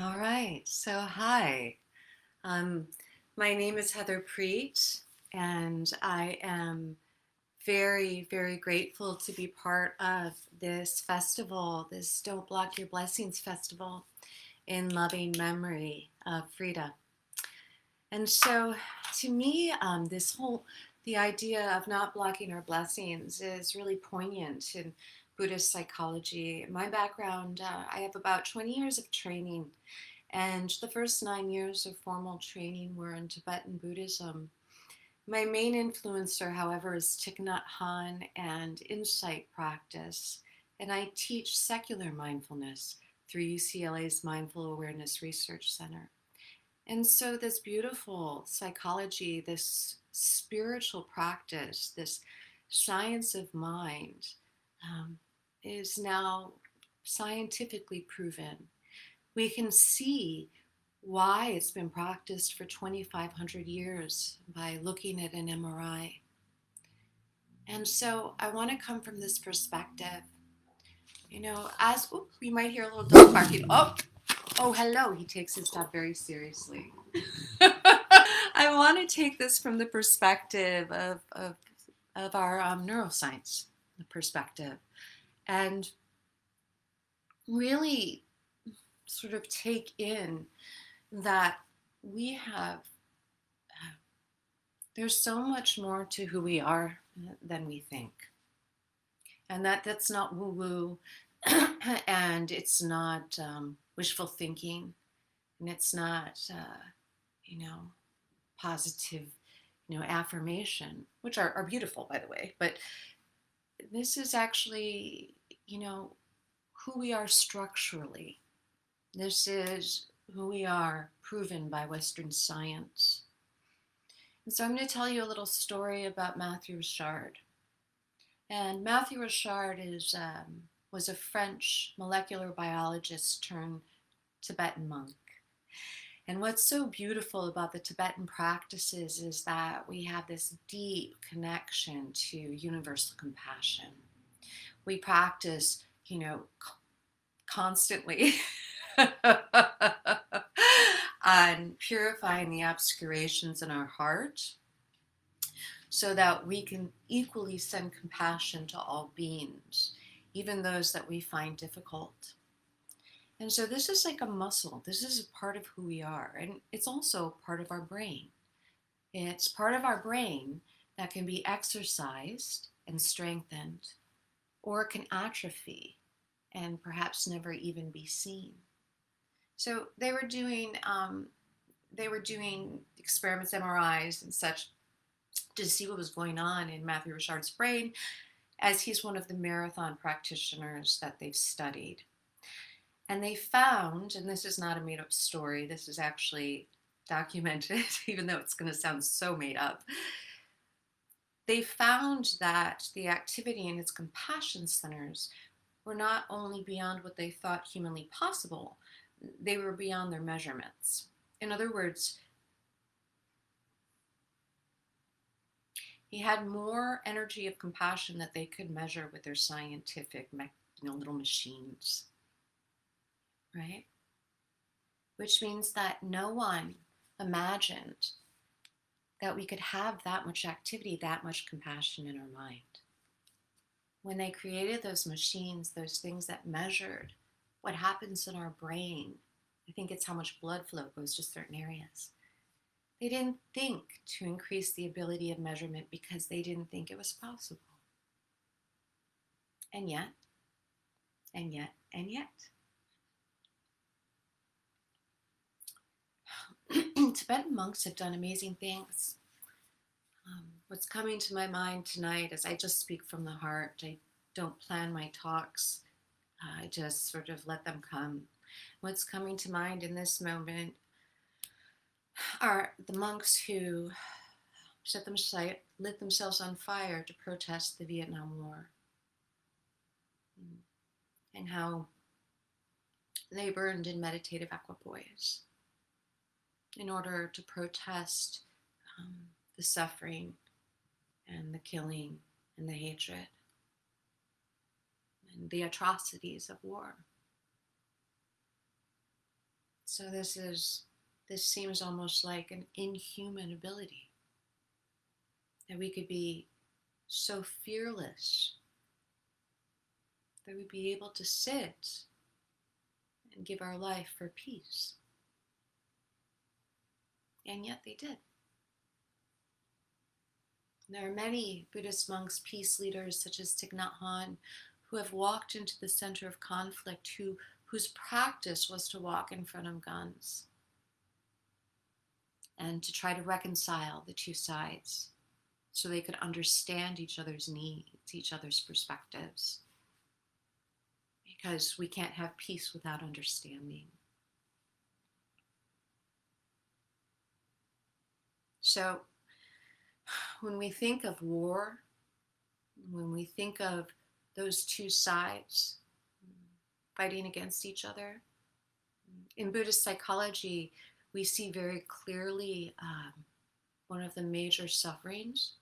All right. So, hi. Um, my name is Heather Prete, and I am very, very grateful to be part of this festival, this Don't Block Your Blessings festival in loving memory of Frida. And so, to me, the idea of not blocking our blessings is really poignant in Buddhist psychology. My background, I have about 20 years of training, and the first 9 years of formal training were in Tibetan Buddhism. My main influencer, however, is Thich Nhat Hanh and insight practice, and I teach secular mindfulness through UCLA's Mindful Awareness Research Center. And so, this beautiful psychology, this spiritual practice, this science of mind um, is now scientifically proven. We can see why it's been practiced for 2,500 years by looking at an MRI. And so I want to come from this perspective. We might hear a little dog barking. Oh, hello. He takes his job very seriously. I want to take this from the perspective of our neuroscience perspective and really sort of take in that we have, there's so much more to who we are than we think. And that's not woo woo and it's not wishful thinking and it's not, you know, positive, affirmation, which are beautiful, by the way. But this is actually, who we are structurally. This is who we are, proven by Western science. And so I'm going to tell you a little story about Matthew Richard. And Matthew Richard was a French molecular biologist turned Tibetan monk. And what's so beautiful about the Tibetan practices is that we have this deep connection to universal compassion. We practice, constantly on purifying the obscurations in our heart so that we can equally send compassion to all beings, even those that we find difficult. And so this is like a muscle. This is a part of who we are. And it's also part of our brain. It's part of our brain that can be exercised and strengthened, or it can atrophy and perhaps never even be seen. So they were doing experiments, MRIs and such, to see what was going on in Matthew Richard's brain, as he's one of the marathon practitioners that they've studied. And they found, and this is not a made up story, this is actually documented, even though it's going to sound so made up. They found that the activity in his compassion centers were not only beyond what they thought humanly possible, they were beyond their measurements. In other words, he had more energy of compassion that they could measure with their scientific, little machines, right? Which means that no one imagined that we could have that much activity, that much compassion in our mind. When they created those machines, those things that measured what happens in our brain, I think it's how much blood flow goes to certain areas. They didn't think to increase the ability of measurement because they didn't think it was possible. And yet, and yet, and yet. Tibetan monks have done amazing things. What's coming to my mind tonight is I just speak from the heart. I don't plan my talks. I just sort of let them come. What's coming to mind in this moment are the monks who lit themselves on fire to protest the Vietnam War, and how they burned in meditative equipoise in order to protest the suffering and the killing and the hatred and the atrocities of war. So this seems almost like an inhuman ability, that we could be so fearless, that we'd be able to sit and give our life for peace. And yet they did. There are many Buddhist monks, peace leaders such as Thich Nhat Hanh, who have walked into the center of conflict, whose practice was to walk in front of guns and to try to reconcile the two sides so they could understand each other's needs, each other's perspectives. Because we can't have peace without understanding. So when we think of war, when we think of those two sides fighting against each other, in Buddhist psychology, we see very clearly one of the major sufferings,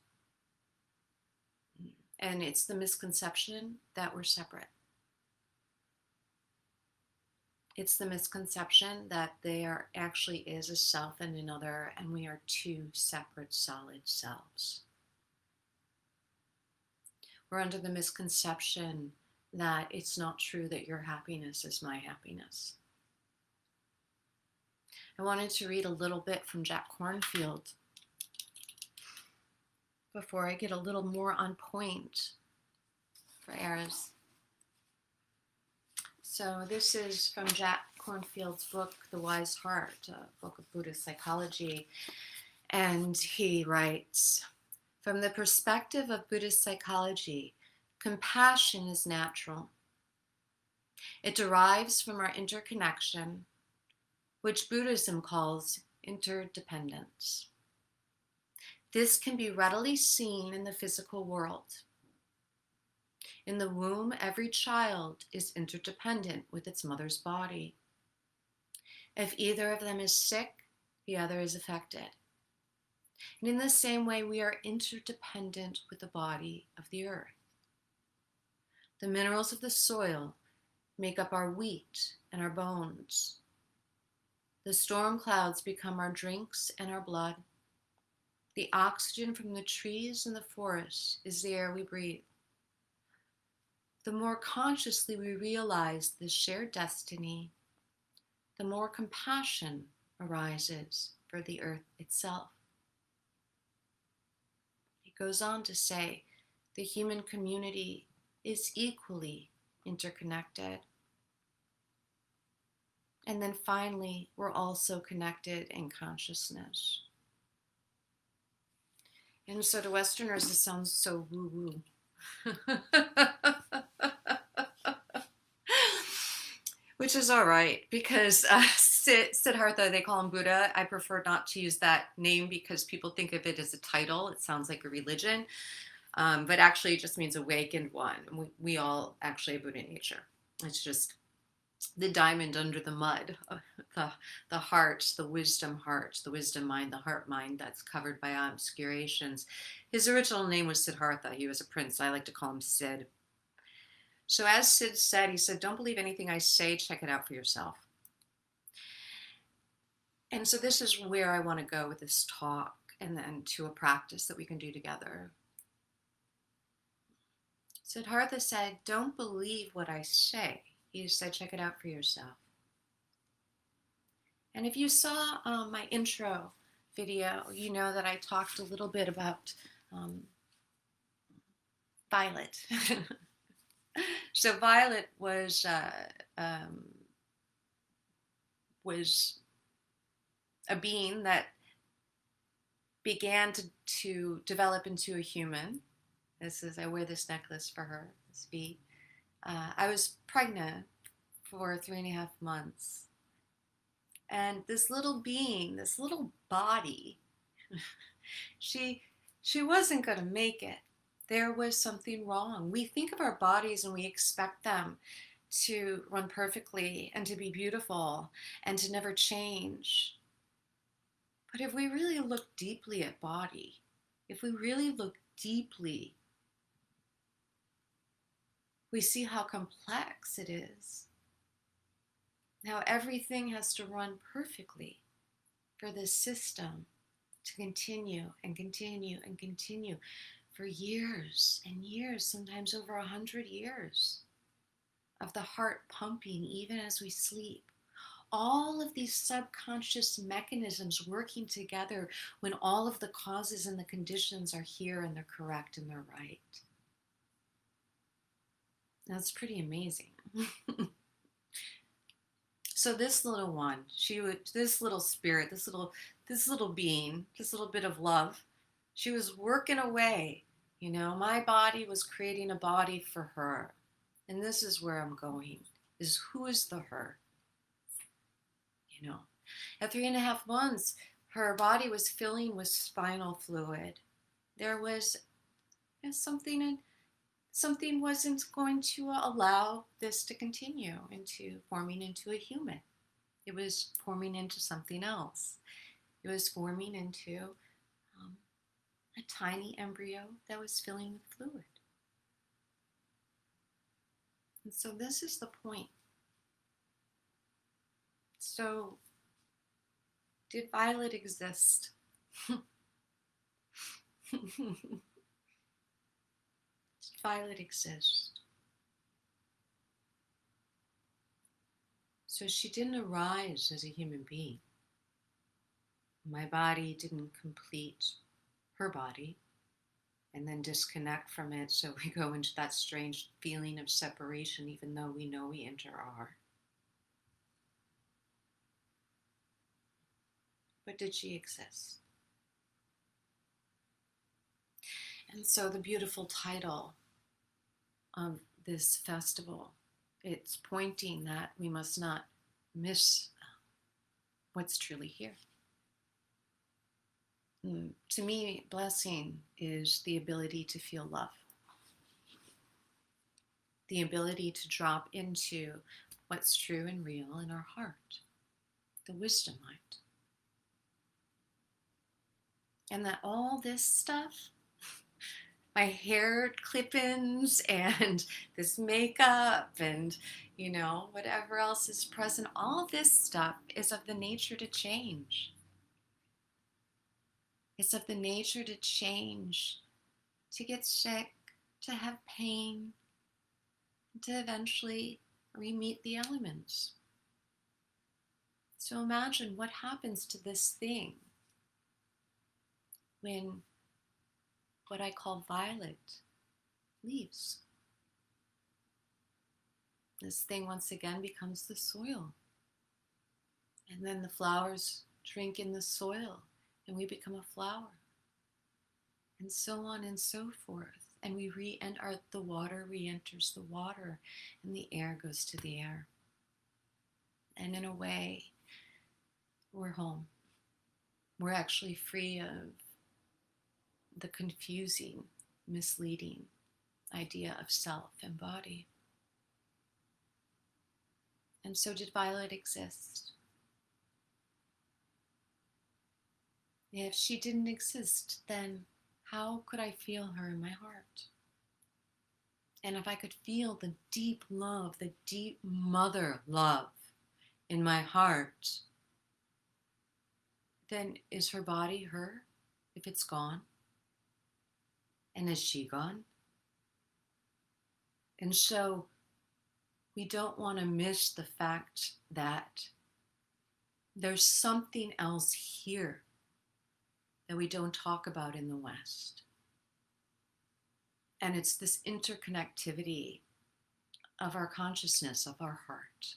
and it's the misconception that we're separate. It's the misconception that there actually is a self and another, and we are two separate solid selves. We're under the misconception that it's not true that your happiness is my happiness. I wanted to read a little bit from Jack Kornfield before I get a little more on point for Eris. So this is from Jack Kornfield's book, The Wise Heart, a book of Buddhist psychology. And he writes, from the perspective of Buddhist psychology, compassion is natural. It derives from our interconnection, which Buddhism calls interdependence. This can be readily seen in the physical world. In the womb, every child is interdependent with its mother's body. If either of them is sick, the other is affected. And in the same way, we are interdependent with the body of the earth. The minerals of the soil make up our wheat and our bones. The storm clouds become our drinks and our blood. The oxygen from the trees and the forest is the air we breathe. The more consciously we realize this shared destiny, the more compassion arises for the earth itself. He goes on to say, the human community is equally interconnected. And then finally, we're also connected in consciousness. And so to Westerners, this sounds so woo-woo. Which is all right, because Siddhartha, they call him Buddha. I prefer not to use that name because people think of it as a title. It sounds like a religion, but actually it just means awakened one. We all actually have Buddha nature. It's just the diamond under the mud, the heart, the wisdom mind, the heart mind that's covered by obscurations. His original name was Siddhartha. He was a prince. I like to call him Sid. So as Sid said, he said, don't believe anything I say, check it out for yourself. And so this is where I want to go with this talk, and then to a practice that we can do together. Siddhartha said, don't believe what I say. He said, check it out for yourself. And if you saw my intro video, you know that I talked a little bit about Violet. So Violet was a being that began to develop into a human. I wear this necklace for her, this V. I was pregnant for 3.5 months. And this little being, this little body, she wasn't going to make it. There was something wrong. We think of our bodies and we expect them to run perfectly and to be beautiful and to never change. But if we really look deeply at body, if we really look deeply, we see how complex it is. How everything has to run perfectly for this system to continue and continue and continue for years and years, sometimes over 100 years of the heart pumping even as we sleep. All of these subconscious mechanisms working together when all of the causes and the conditions are here and they're correct and they're right. That's pretty amazing. So this little one, this little spirit, this little being, this little bit of love, she was working away. My body was creating a body for her. And this is where I'm going, is who is the her? At 3.5 months, her body was filling with spinal fluid. There was something wasn't going to allow this to continue into forming into a human. It was forming into something else. It was forming into a tiny embryo that was filling with fluid. And so this is the point. So, did Violet exist? Did Violet exist? So she didn't arise as a human being. My body didn't complete her body and then disconnect from it, so we go into that strange feeling of separation even though we know we are. But did she exist? And so the beautiful title of this festival, it's pointing that we must not miss what's truly here. To me, blessing is the ability to feel love, the ability to drop into what's true and real in our heart, the wisdom mind. And that all this stuff, my hair clip-ins and this makeup and, whatever else is present, all this stuff is of the nature to change. It's of the nature to change, to get sick, to have pain, to eventually re-meet the elements. So imagine what happens to this thing when what I call Violet leaves. This thing once again becomes the soil. And then the flowers drink in the soil and we become a flower. And so on and so forth. And the water re-enters the water and the air goes to the air. And in a way, we're home. We're actually free of the confusing, misleading idea of self and body. And so did Violet exist? If she didn't exist, then how could I feel her in my heart? And if I could feel the deep love, the deep mother love in my heart, then is her body her if it's gone? And is she gone? And so we don't want to miss the fact that there's something else here that we don't talk about in the West. And it's this interconnectivity of our consciousness, of our heart.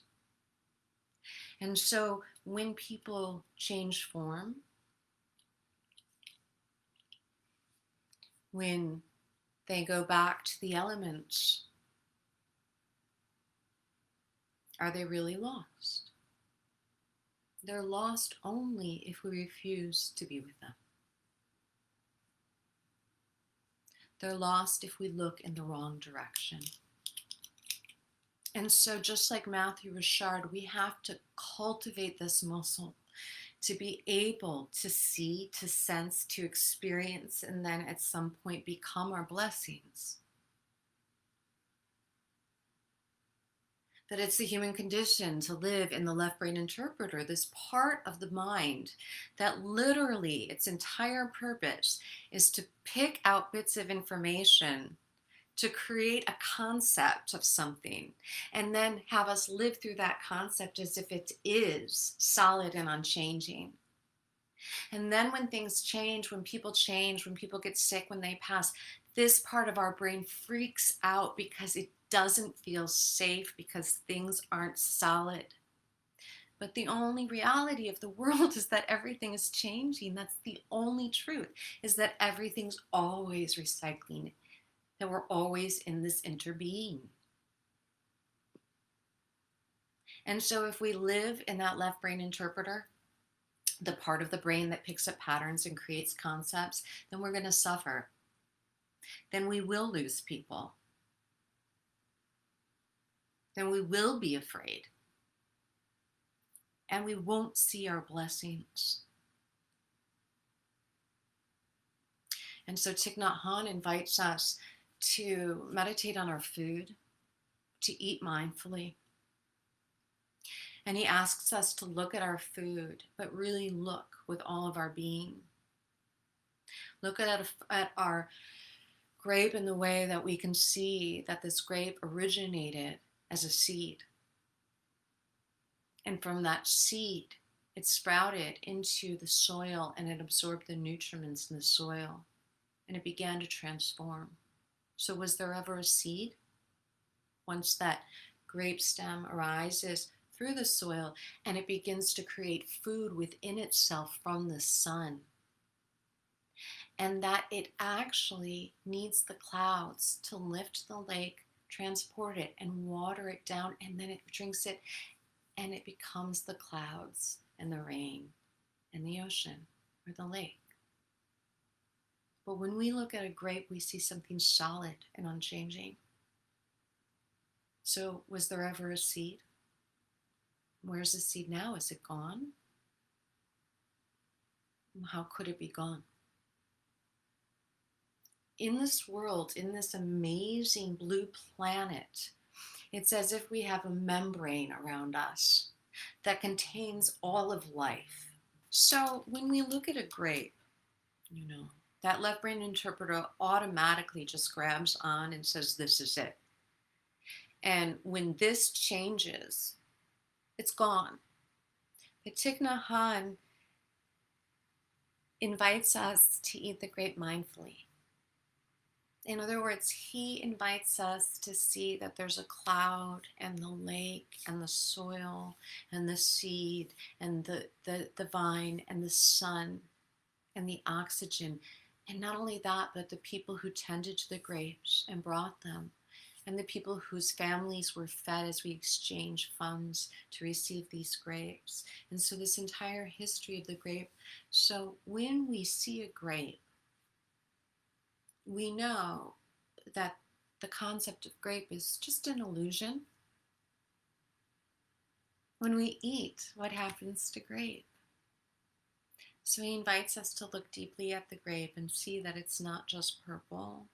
And so when people change form, when they go back to the elements, are they really lost? They're lost only if we refuse to be with them. They're lost if we look in the wrong direction. And so just like Matthew Richard, we have to cultivate this muscle to be able to see, to sense, to experience, and then at some point become our blessings. that it's the human condition to live in the left brain interpreter, this part of the mind that literally its entire purpose is to pick out bits of information to create a concept of something and then have us live through that concept as if it is solid and unchanging. And then when things change, when people get sick, when they pass, this part of our brain freaks out because it doesn't feel safe because things aren't solid. But the only reality of the world is that everything is changing. That's the only truth, is that everything's always recycling, that we're always in this interbeing. And so if we live in that left brain interpreter, the part of the brain that picks up patterns and creates concepts, then we're going to suffer. Then we will lose people. Then we will be afraid. And we won't see our blessings. And so Thich Nhat Hanh invites us to meditate on our food, to eat mindfully. And he asks us to look at our food, but really look with all of our being. Look at our grape in the way that we can see that this grape originated as a seed. And from that seed, it sprouted into the soil and it absorbed the nutriments in the soil and it began to transform. So was there ever a seed? Once that grape stem arises through the soil and it begins to create food within itself from the sun, and that it actually needs the clouds to lift the lake, transport it, and water it down, and then it drinks it, and it becomes the clouds and the rain and the ocean or the lake. But when we look at a grape, we see something solid and unchanging. So was there ever a seed? Where's the seed now? Is it gone? How could it be gone? In this world, in this amazing blue planet, it's as if we have a membrane around us that contains all of life. So when we look at a grape, that left brain interpreter automatically just grabs on and says, this is it. And when this changes, it's gone. But Thich Nhat Hanh invites us to eat the grape mindfully. In other words, he invites us to see that there's a cloud and the lake and the soil and the seed and the vine and the sun and the oxygen. And not only that, but the people who tended to the grapes and brought them, and the people whose families were fed as we exchange funds to receive these grapes. And so this entire history of the grape. So when we see a grape, we know that the concept of grape is just an illusion. When we eat, what happens to grape? So he invites us to look deeply at the grape and see that it's not just purple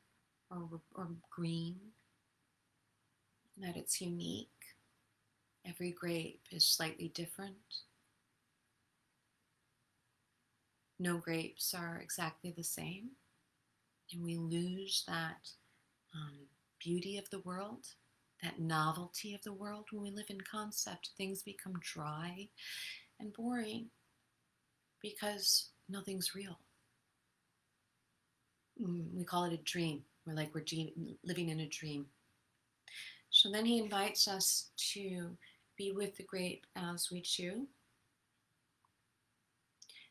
or green, that it's unique. Every grape is slightly different. No grapes are exactly the same. And we lose that beauty of the world, that novelty of the world when we live in concept. Things become dry and boring because nothing's real. We call it a dream. We're living in a dream. So then he invites us to be with the grape as we chew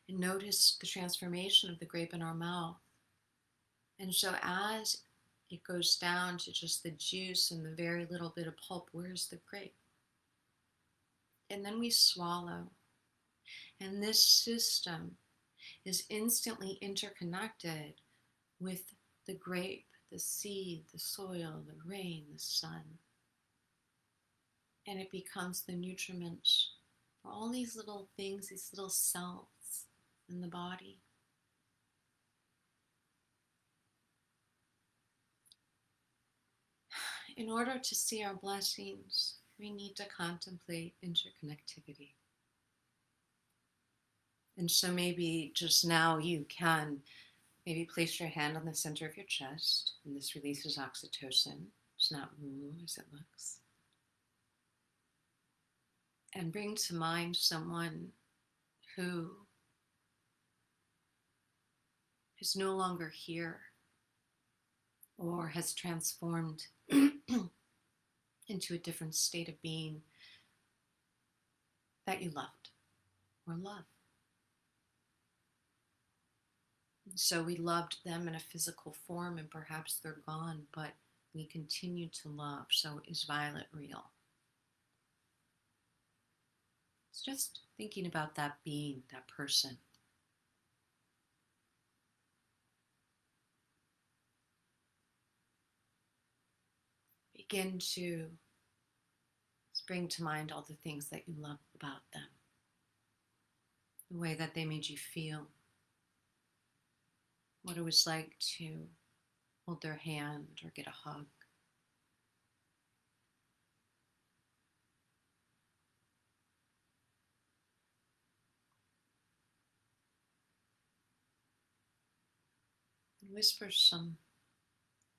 and notice the transformation of the grape in our mouth. And so as it goes down to just the juice and the very little bit of pulp, where's the grape? And then we swallow. And this system is instantly interconnected with the grape, the seed, the soil, the rain, the sun. And it becomes the nutriments for all these little things, these little cells in the body. In order to see our blessings, we need to contemplate interconnectivity. And so maybe just now you can maybe place your hand on the center of your chest, and this releases oxytocin. It's not woo as it looks. And bring to mind someone who is no longer here or has transformed into a different state of being that you loved or love. So we loved them in a physical form and perhaps they're gone, but we continue to love. So is Violet real? It's just thinking about that being, that person. Begin to bring to mind all the things that you love about them, the way that they made you feel, what it was like to hold their hand or get a hug. And whisper some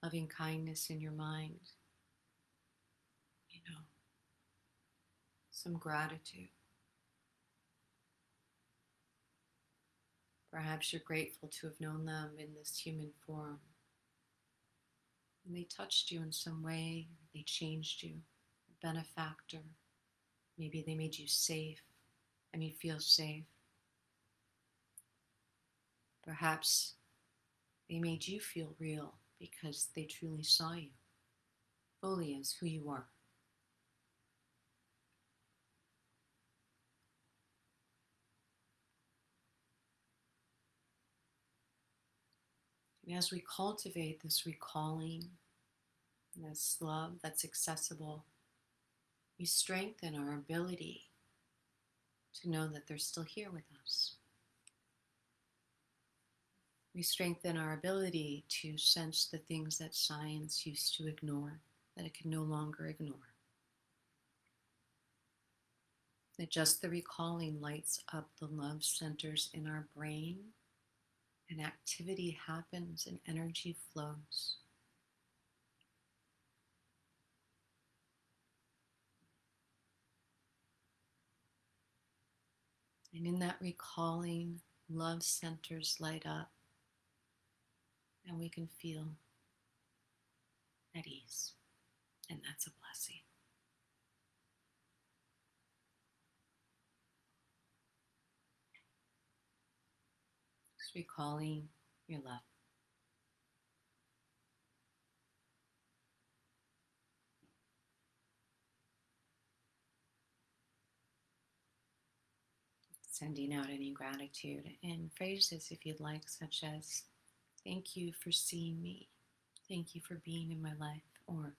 loving kindness in your mind, some gratitude. Perhaps you're grateful to have known them in this human form. And they touched you in some way, they changed you, a benefactor. Maybe they made you feel safe. Perhaps they made you feel real because they truly saw you fully as who you are. And as we cultivate this recalling, this love that's accessible, we strengthen our ability to know that they're still here with us. We strengthen our ability to sense the things that science used to ignore, that it can no longer ignore. That just the recalling lights up the love centers in our brain, and activity happens and energy flows. And in that recalling, love centers light up, and we can feel at ease, and that's a blessing. Just recalling your love. Sending out any gratitude and phrases if you'd like, such as, thank you for seeing me. Thank you for being in my life. Or,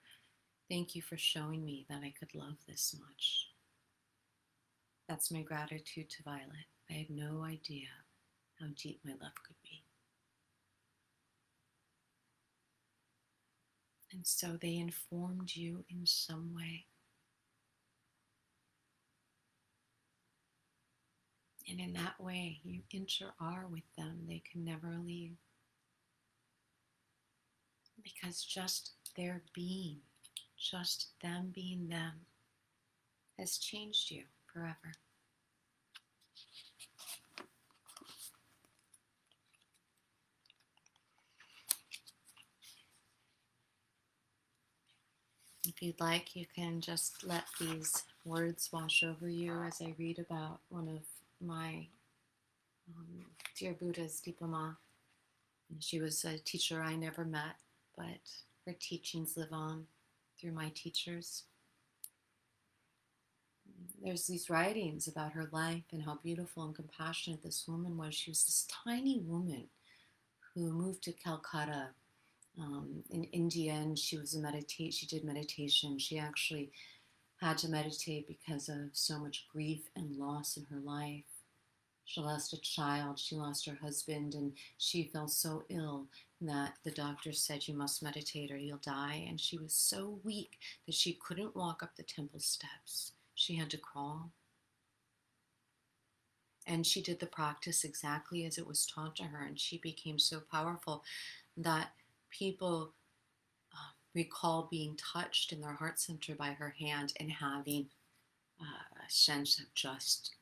thank you for showing me that I could love this much. That's my gratitude to Violet. I had no idea how deep my love could be. And so they informed you in some way. And in that way, you inter-are with them. They can never leave. Because just their being, just them being them, has changed you forever. If you'd like, you can just let these words wash over you as I read about one of my dear Buddha's Diploma. She was a teacher I never met, but her teachings live on through my teachers. There's these writings about her life and how beautiful and compassionate this woman was. She was this tiny woman who moved to Calcutta in India, and she did meditation. She actually had to meditate because of so much grief and loss in her life. She lost a child, she lost her husband, and she felt so ill that the doctor said, "You must meditate or you'll die." And she was so weak that she couldn't walk up the temple steps. She had to crawl. And she did the practice exactly as it was taught to her, and she became so powerful that people recall being touched in their heart center by her hand and having a sense of just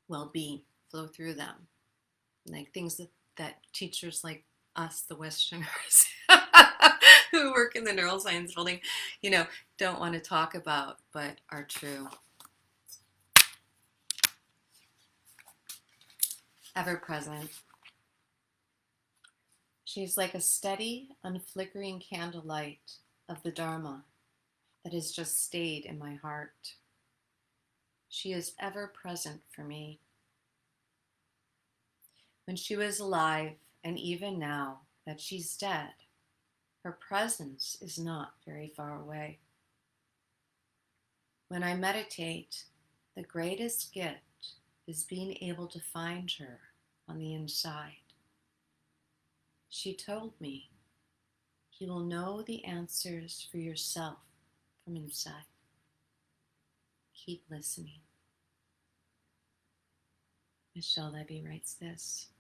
well-being flow through them, like things that teachers like us, the Westerners, who work in the neuroscience building, don't want to talk about, but are true. Ever present. She's like a steady, unflickering candlelight of the Dharma that has just stayed in my heart. She is ever present for me. When she was alive, and even now that she's dead, her presence is not very far away. When I meditate, the greatest gift is being able to find her on the inside. She told me, "You will know the answers for yourself from inside. Keep listening." Michelle Levy writes this.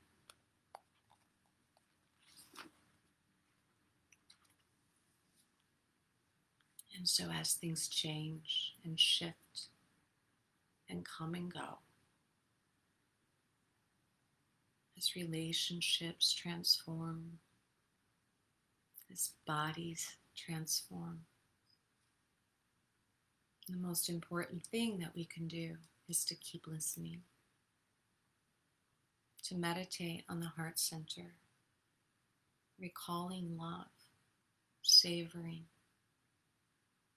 And so as things change and shift and come and go, as relationships transform, as bodies transform, the most important thing that we can do is to keep listening, to meditate on the heart center, recalling love, savoring.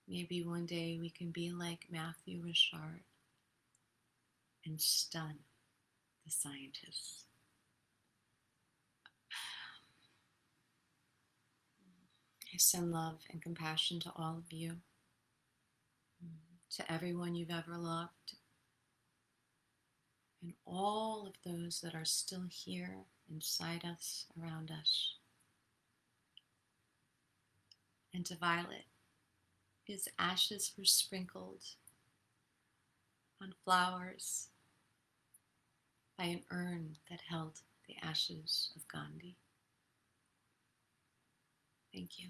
Maybe one day we can be like Matthew Richard and stun the scientists. I send love and compassion to all of you, to everyone you've ever loved, and all of those that are still here inside us, around us. And to Violet, whose ashes were sprinkled on flowers by an urn that held the ashes of Gandhi. Thank you.